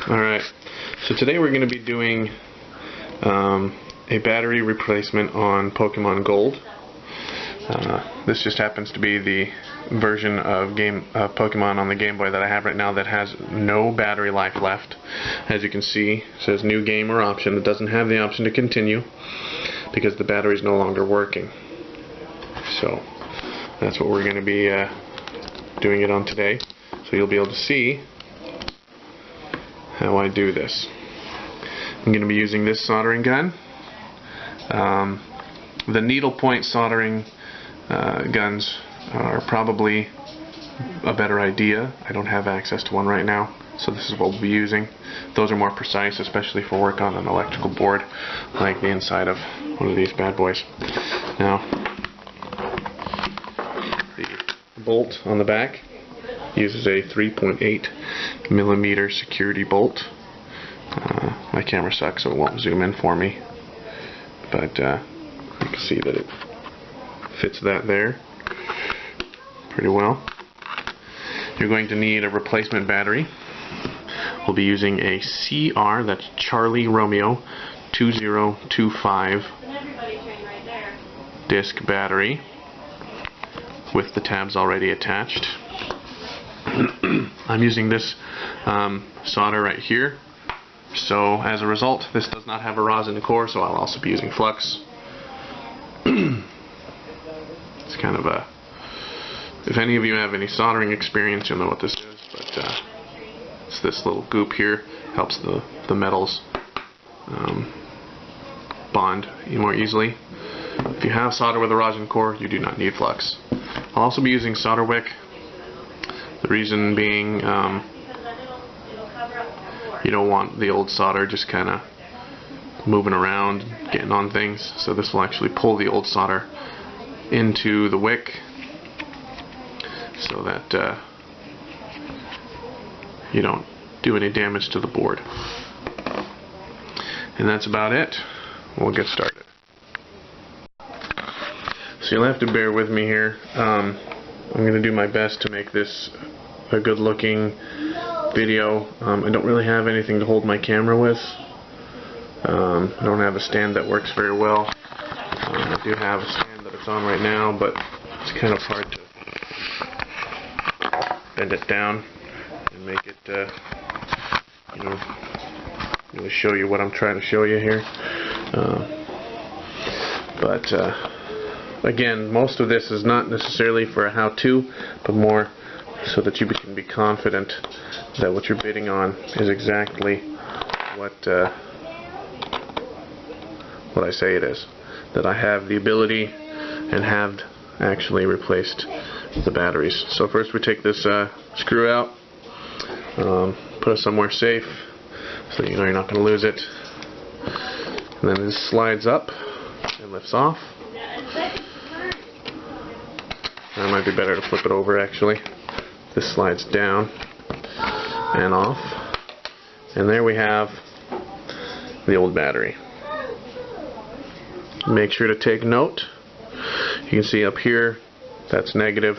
Alright, so today we're going to be doing a battery replacement on Pokemon Gold. This just happens to be the version of Pokemon on the Game Boy that I have right now that has no battery life left. As you can see, it says new game or option. It doesn't have the option to continue because the battery is no longer working. So that's what we're going to be doing it on today. So you'll be able to see how I do this. I'm going to be using this soldering gun. The needlepoint soldering guns are probably a better idea. I don't have access to one right now, so this is what we'll be using. Those are more precise, especially for work on an electrical board like the inside of one of these bad boys. Now, the bolt on the back uses a 3.8 millimeter security bolt. My camera sucks, so it won't zoom in for me, but you can see that it fits that there pretty well. You're going to need a replacement battery. We'll be using a CR, that's Charlie Romeo 2025 disc battery with the tabs already attached. I'm using this solder right here, so as a result this does not have a rosin core, so I'll also be using flux. It's kind of a, if any of you have any soldering experience, you'll know what this is, but it's this little goop here, helps the metals bond more easily. If you have solder with a rosin core, you do not need flux. I'll also be using solder wick. The reason being, you don't want the old solder just kind of moving around, getting on things. So this will actually pull the old solder into the wick so that you don't do any damage to the board. And that's about it. We'll get started. So you'll have to bear with me here. I'm going to do my best to make this a good looking video. I don't really have anything to hold my camera with. I don't have a stand that works very well. I do have a stand that it's on right now, but it's kind of hard to bend it down and make it you know, really show you what I'm trying to show you here. Again, most of this is not necessarily for a how-to, but more so that you can be confident that what you're bidding on is exactly what I say it is. That I have the ability and have actually replaced the batteries. So first we take this screw out, put it somewhere safe so you know you're not going to lose it. And then this slides up and lifts off. It might be better to flip it over actually. This slides down and off, and there we have the old battery. Make sure to take note. You can see up here that's negative,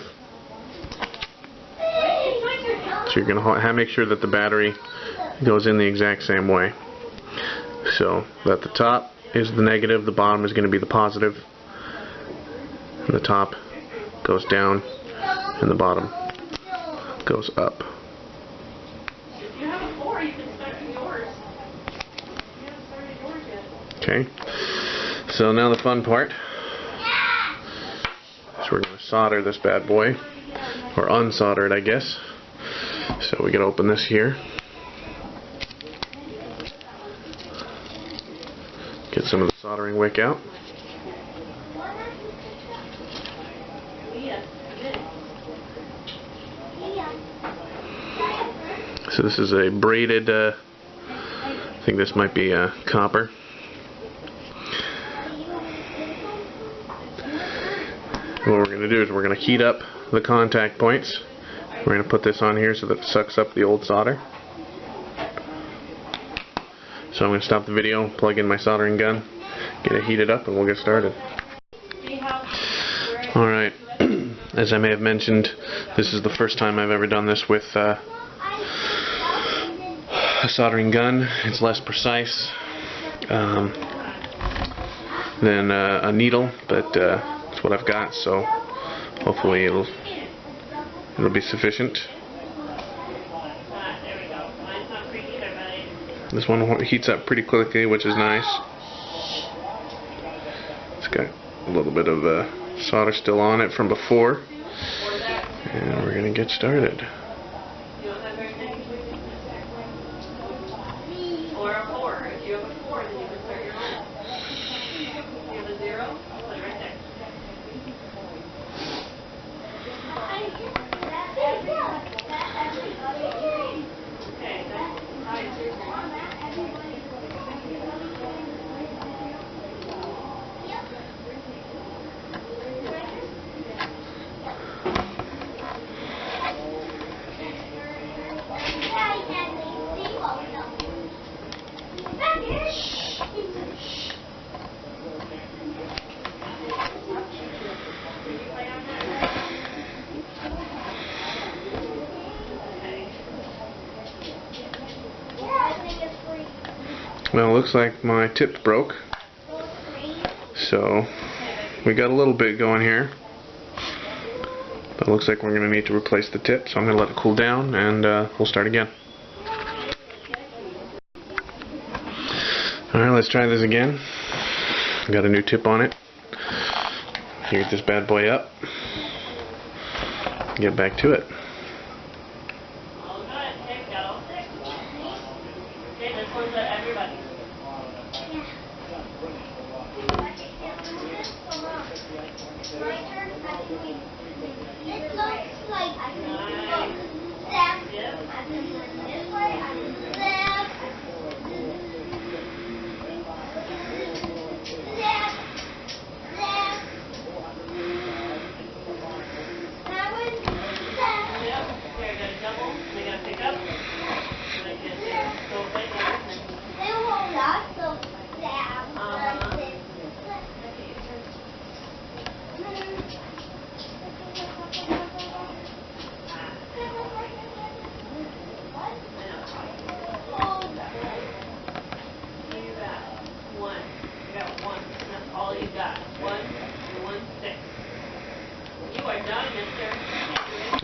so you're going to make sure that the battery goes in the exact same way. So that the top is the negative, the bottom is going to be the positive, and the top goes down and the bottom goes up. Okay, so now the fun part. So we're going to solder this bad boy, or unsolder it, I guess. So we can open this here, get some of the soldering wick out. So this is a braided, I think this might be copper. And what we're going to do is we're going to heat up the contact points. We're going to put this on here so that it sucks up the old solder. So I'm going to stop the video, plug in my soldering gun, get it heated up, and we'll get started. Alright, as I may have mentioned, this is the first time I've ever done this with a soldering gun. It's less precise than a needle, but it's what I've got, so hopefully it'll be sufficient. This one heats up pretty quickly, which is nice. It's got a little bit of solder still on it from before, and we're gonna get started. Well, it looks like my tip broke, so we got a little bit going here, but it looks like we're going to need to replace the tip, so I'm going to let it cool down and we'll start again. Alright, let's try this again. Got a new tip on it. Heat this bad boy up, get back to it.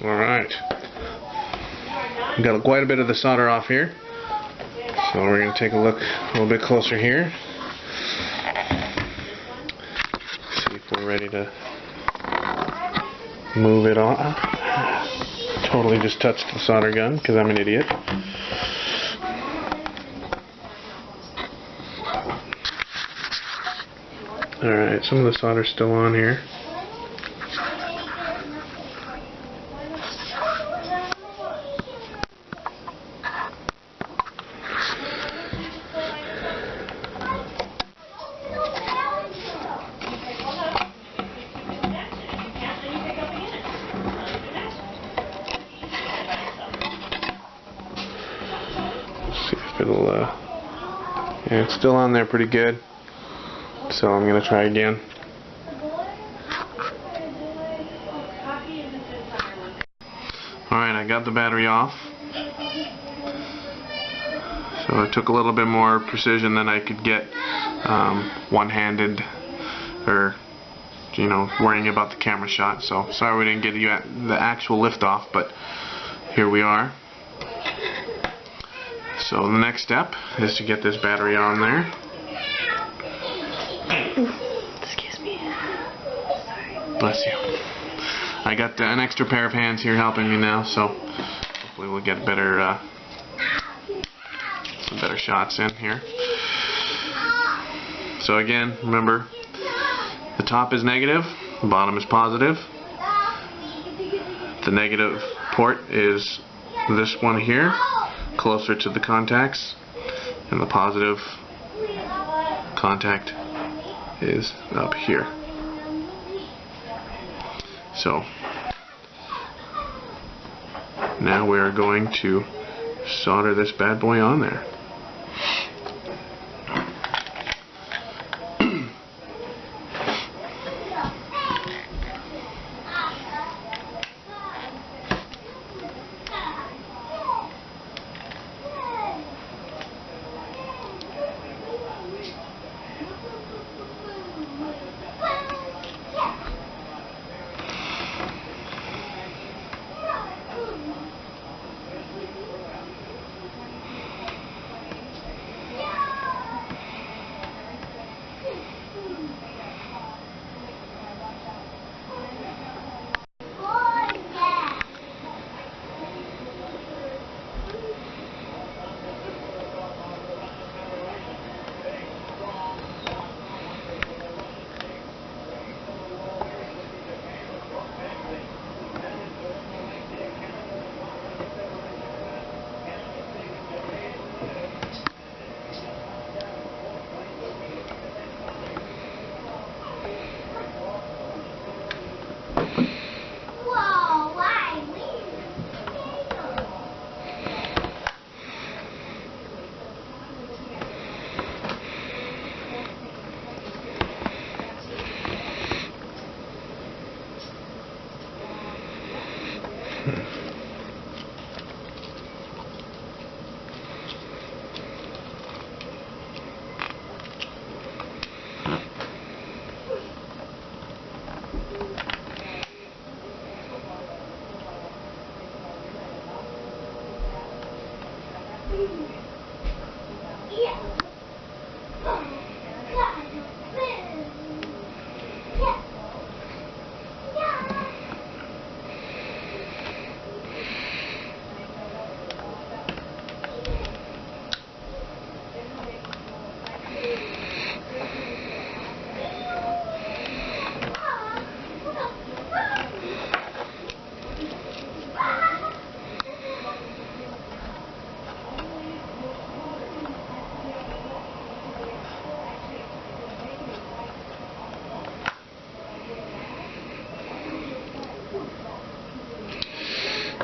Alright, we've got quite a bit of the solder off here, so we're going to take a look a little bit closer here, see if we're ready to move it off. Totally just touched the solder gun because I'm an idiot. Alright, some of the solder's still on here. See if it'll, yeah, it's still on there pretty good, so I'm going to try again. Alright, I got the battery off, so it took a little bit more precision than I could get one-handed, or, you know, worrying about the camera shot, so sorry we didn't get you at the actual lift off, but here we are. So the next step is to get this battery on there. Excuse me. Sorry. Bless you. I got an extra pair of hands here helping me now, so hopefully we'll get better, some better shots in here. So again, remember, the top is negative, the bottom is positive. The negative port is this one here, closer to the contacts, and the positive contact is up here. So now we are going to solder this bad boy on there.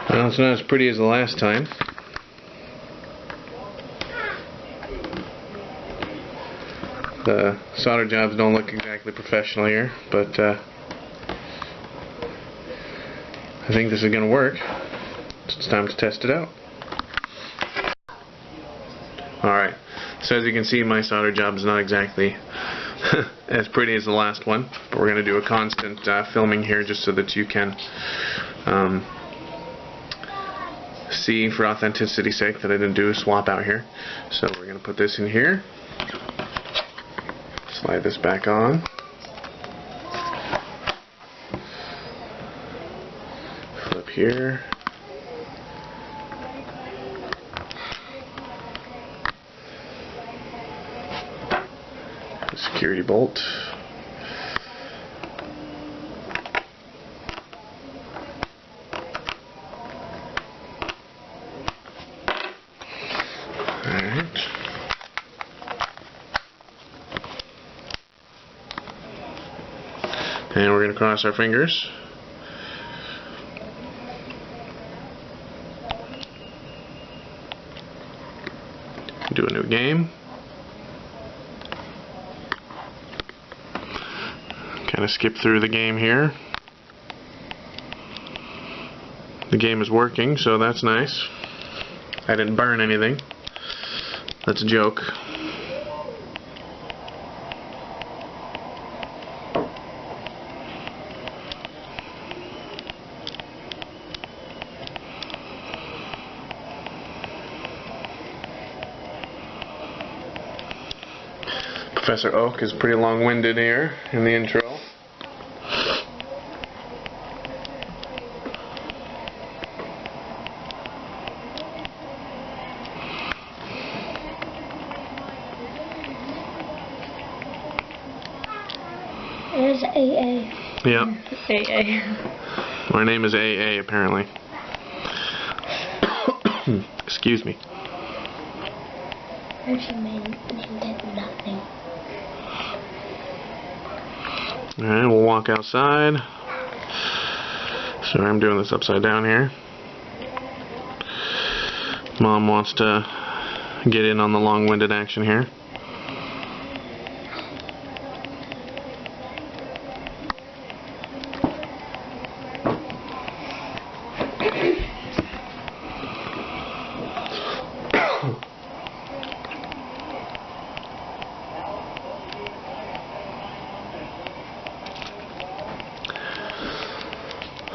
Well, it's not as pretty as the last time. The solder jobs don't look exactly professional here, but I think this is going to work. It's time to test it out. Alright, so as you can see, my solder job is not exactly as pretty as the last one, but we're going to do a constant filming here just so that you can see, for authenticity's sake, that I didn't do a swap out here. So we're going to put this in here, slide this back on, flip here, security bolt, alright, and we're going to cross our fingers. Do a new game. Kind of skip through the game here. The game is working, so that's nice. I didn't burn anything. That's a joke. Professor Oak is pretty long-winded here in the intro. It is AA. Yep. AA. My name is AA, apparently. Excuse me. She named it nothing. Alright, we'll walk outside. Sorry, I'm doing this upside down here. Mom wants to get in on the long-winded action here.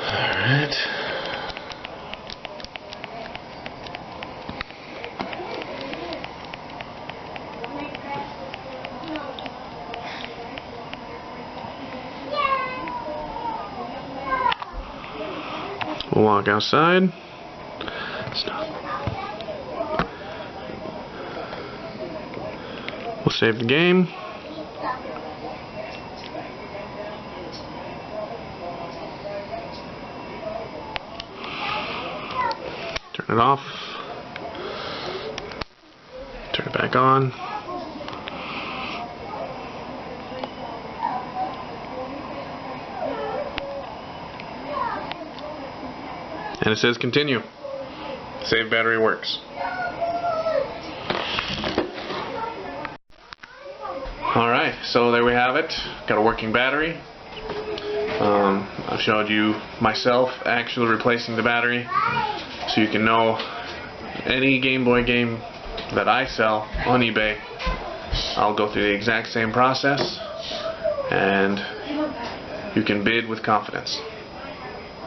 Alright. We'll walk outside. Stop. We'll save the game. Turn it off. Turn it back on. And it says continue. Save battery works. Alright, so there we have it. Got a working battery. I've showed you myself actually replacing the battery, so you can know any Game Boy game that I sell on eBay, I'll go through the exact same process, and you can bid with confidence.